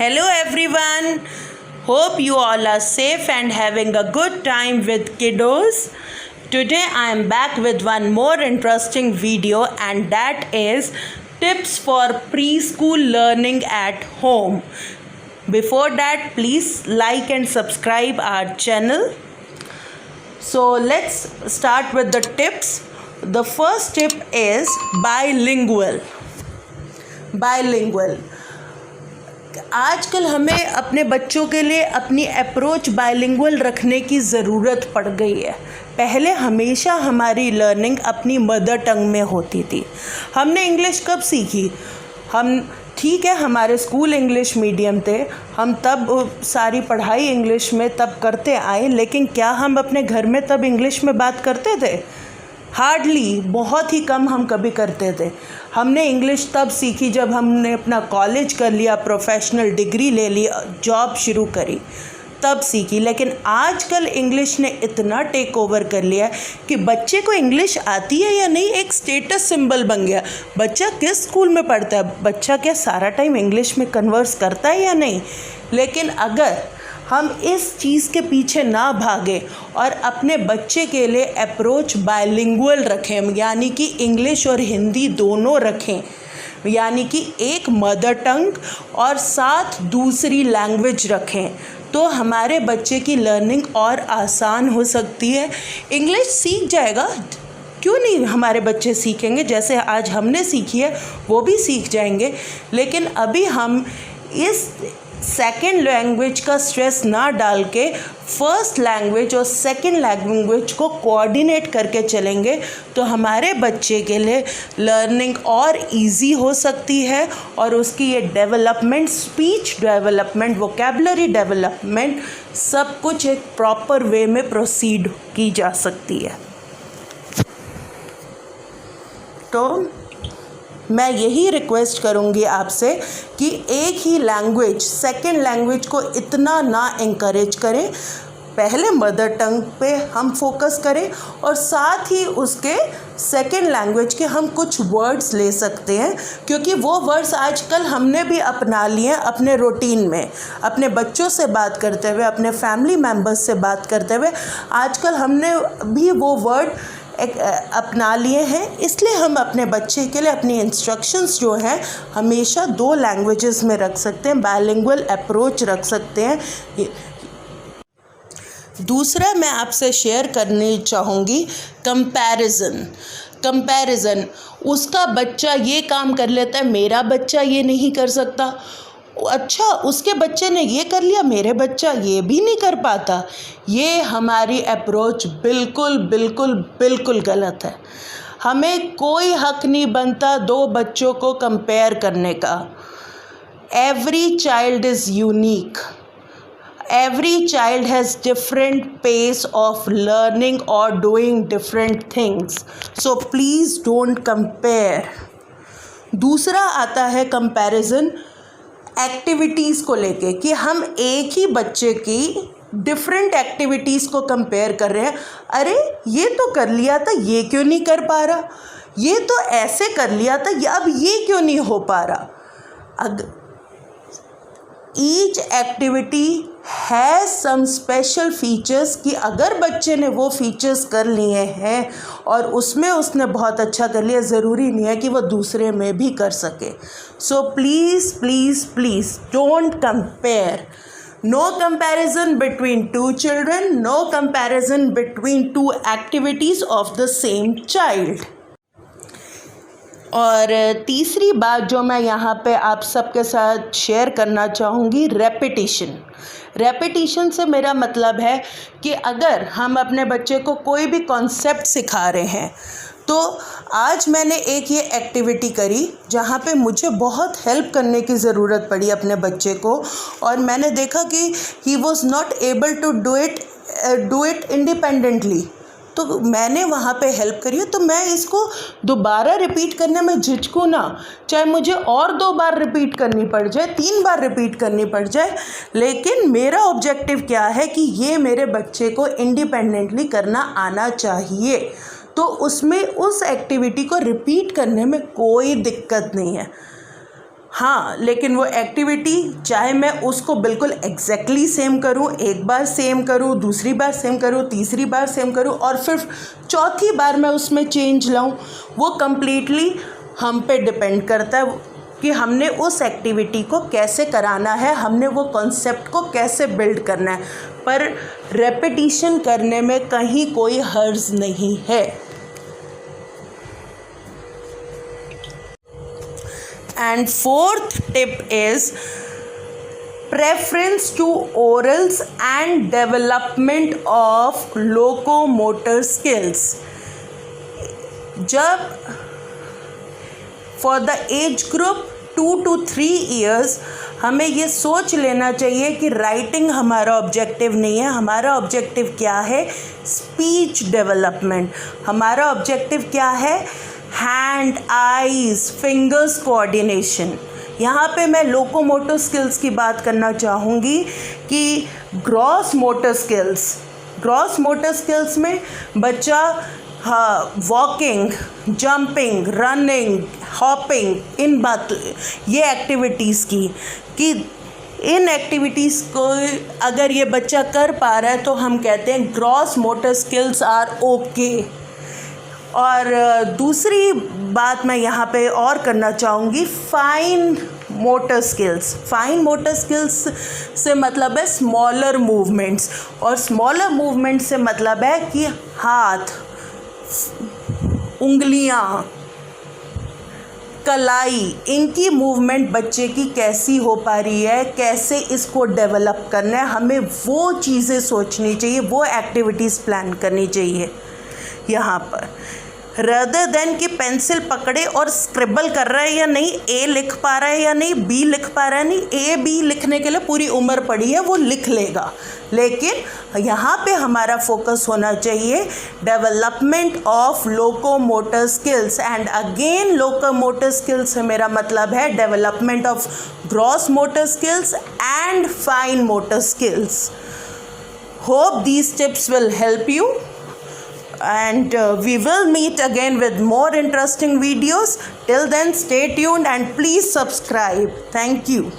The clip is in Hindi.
Hello everyone. Hope you all are safe and having a good time with kiddos. Today I am back with one more interesting video, and that is tips for preschool learning at home. Before that, please like and subscribe our channel. So let's start with the tips. The first tip is bilingual. आजकल हमें अपने बच्चों के लिए अपनी अप्रोच बाइलिंगुअल रखने की ज़रूरत पड़ गई है। पहले हमेशा हमारी लर्निंग अपनी मदर टंग में होती थी। हमने इंग्लिश कब सीखी? ठीक है, हमारे स्कूल इंग्लिश मीडियम थे, हम तब सारी पढ़ाई इंग्लिश में तब करते आए, लेकिन क्या हम अपने घर में तब इंग्लिश में बात करते थे? हार्डली, बहुत ही कम हम कभी करते थे। हमने इंग्लिश तब सीखी जब हमने अपना कॉलेज कर लिया, प्रोफेशनल डिग्री ले ली, जॉब शुरू करी, तब सीखी। लेकिन आजकल इंग्लिश ने इतना टेक ओवर कर लिया है कि बच्चे को इंग्लिश आती है या नहीं एक स्टेटस सिंबल बन गया। बच्चा किस स्कूल में पढ़ता है, बच्चा क्या सारा टाइम इंग्लिश में कन्वर्स करता है या नहीं। लेकिन अगर हम इस चीज़ के पीछे ना भागें और अपने बच्चे के लिए अप्रोच बाइलिंगुअल रखें, यानी कि इंग्लिश और हिंदी दोनों रखें, यानी कि एक मदर टंग और साथ दूसरी लैंग्वेज रखें, तो हमारे बच्चे की लर्निंग और आसान हो सकती है। इंग्लिश सीख जाएगा, क्यों नहीं हमारे बच्चे सीखेंगे, जैसे आज हमने सीखी है वो भी सीख जाएंगे। लेकिन अभी हम इस सेकेंड लैंग्वेज का स्ट्रेस ना डाल के फर्स्ट लैंग्वेज और सेकेंड लैंग्वेज को कोऑर्डिनेट करके चलेंगे तो हमारे बच्चे के लिए लर्निंग और इजी हो सकती है और उसकी ये development, speech development, vocabulary development, सब कुछ एक प्रॉपर वे में प्रोसीड की जा सकती है। तो मैं यही रिक्वेस्ट करूँगी आपसे कि एक ही लैंग्वेज, सेकेंड लैंग्वेज को इतना ना इंकरेज करें। पहले मदर टंग पे हम फोकस करें और साथ ही उसके सेकेंड लैंग्वेज के हम कुछ वर्ड्स ले सकते हैं, क्योंकि वो वर्ड्स आजकल हमने भी अपना लिए हैं अपने रूटीन में। अपने बच्चों से बात करते हुए, अपने फैमिली मेम्बर्स से बात करते हुए आजकल हमने भी वो वर्ड अपना लिए हैं। इसलिए हम अपने बच्चे के लिए अपनी इंस्ट्रक्शंस जो हैं हमेशा 2 लैंग्वेजेस में रख सकते हैं, बाइलिंगुअल अप्रोच रख सकते हैं। दूसरा मैं आपसे शेयर करनी चाहूँगी कंपैरिजन। उसका बच्चा ये काम कर लेता है, मेरा बच्चा ये नहीं कर सकता। अच्छा, उसके बच्चे ने ये कर लिया, मेरे बच्चा ये भी नहीं कर पाता। ये हमारी अप्रोच बिल्कुल गलत है। हमें कोई हक नहीं बनता 2 बच्चों को कंपेयर करने का। Every child is unique, every child has different pace of learning और doing different things, so please don't compare. दूसरा आता है कंपैरिजन एक्टिविटीज़ को लेके, कि हम एक ही बच्चे की डिफरेंट एक्टिविटीज़ को कंपेयर कर रहे हैं। अरे ये तो कर लिया था, ये क्यों नहीं कर पा रहा, ये तो ऐसे कर लिया था, अब ये क्यों नहीं हो पा रहा। Each activity has some special features, कि अगर बच्चे ने वो फीचर्स कर लिए हैं और उसमें उसने बहुत अच्छा कर लिया, ज़रूरी नहीं है कि वो दूसरे में भी कर सके। So please don't compare. No comparison between 2 children, no comparison between 2 activities of the same child. और तीसरी बात जो मैं यहाँ पे आप सबके साथ शेयर करना चाहूँगी, रेपिटिशन से मेरा मतलब है कि अगर हम अपने बच्चे को कोई भी कॉन्सेप्ट सिखा रहे हैं, तो आज मैंने एक ये एक्टिविटी करी जहाँ पे मुझे बहुत हेल्प करने की ज़रूरत पड़ी अपने बच्चे को, और मैंने देखा कि he was not able to do it independently, तो मैंने वहाँ पे हेल्प करी है। तो मैं इसको दोबारा रिपीट करने में झिझकूँ ना, चाहे मुझे और 2 बार रिपीट करनी पड़ जाए, 3 बार रिपीट करनी पड़ जाए, लेकिन मेरा ऑब्जेक्टिव क्या है कि ये मेरे बच्चे को इंडिपेंडेंटली करना आना चाहिए। तो उसमें उस एक्टिविटी को रिपीट करने में कोई दिक्कत नहीं है। हाँ, लेकिन वो एक्टिविटी चाहे मैं उसको बिल्कुल एग्जैक्टली सेम करूँ, एक बार सेम करूँ, दूसरी बार सेम करूँ, तीसरी बार सेम करूँ और फिर चौथी बार मैं उसमें चेंज लाऊँ, वो कम्प्लीटली हम पे डिपेंड करता है कि हमने उस एक्टिविटी को कैसे कराना है, हमने वो कॉन्सेप्ट को कैसे बिल्ड करना है। पर रेपिटिशन करने में कहीं कोई हर्ज नहीं है। And fourth tip is preference to orals and development of locomotor skills. जब for the age group 2 to 3 years हमें ये सोच लेना चाहिए कि राइटिंग हमारा ऑब्जेक्टिव नहीं है, हमारा ऑब्जेक्टिव क्या है, स्पीच डेवलपमेंट। हमारा ऑब्जेक्टिव क्या है, हैंड, आईज, फिंगर्स कोऑर्डिनेशन। यहाँ पे मैं लोकोमोटर स्किल्स की बात करना चाहूँगी कि ग्रॉस मोटर स्किल्स में बच्चा वॉकिंग, जंपिंग, रनिंग, हॉपिंग, ये एक्टिविटीज़ कि इन एक्टिविटीज़ को अगर ये बच्चा कर पा रहा है तो हम कहते हैं gross motor skills are okay. और दूसरी बात मैं यहाँ पे और करना चाहूँगी, फाइन मोटर स्किल्स से मतलब है स्मॉलर मूवमेंट्स, और स्मॉलर मूवमेंट्स से मतलब है कि हाथ, उंगलियाँ, कलाई, इनकी मूवमेंट बच्चे की कैसी हो पा रही है, कैसे इसको डेवलप करना है, हमें वो चीज़ें सोचनी चाहिए, वो एक्टिविटीज़ प्लान करनी चाहिए यहाँ पर, रदर देन कि पेंसिल पकड़े और स्क्रिबल कर रहा है या नहीं, ए लिख पा रहा है या नहीं, बी लिख पा रहा है नहीं। ए बी लिखने के लिए पूरी उम्र पड़ी है, वो लिख लेगा, लेकिन यहाँ पे हमारा फोकस होना चाहिए development of locomotor skills. And again locomotor skills से मेरा मतलब है development of gross motor skills and fine motor skills. Hope these tips will help you, and we will meet again with more interesting videos. Till then, stay tuned and please subscribe. Thank you.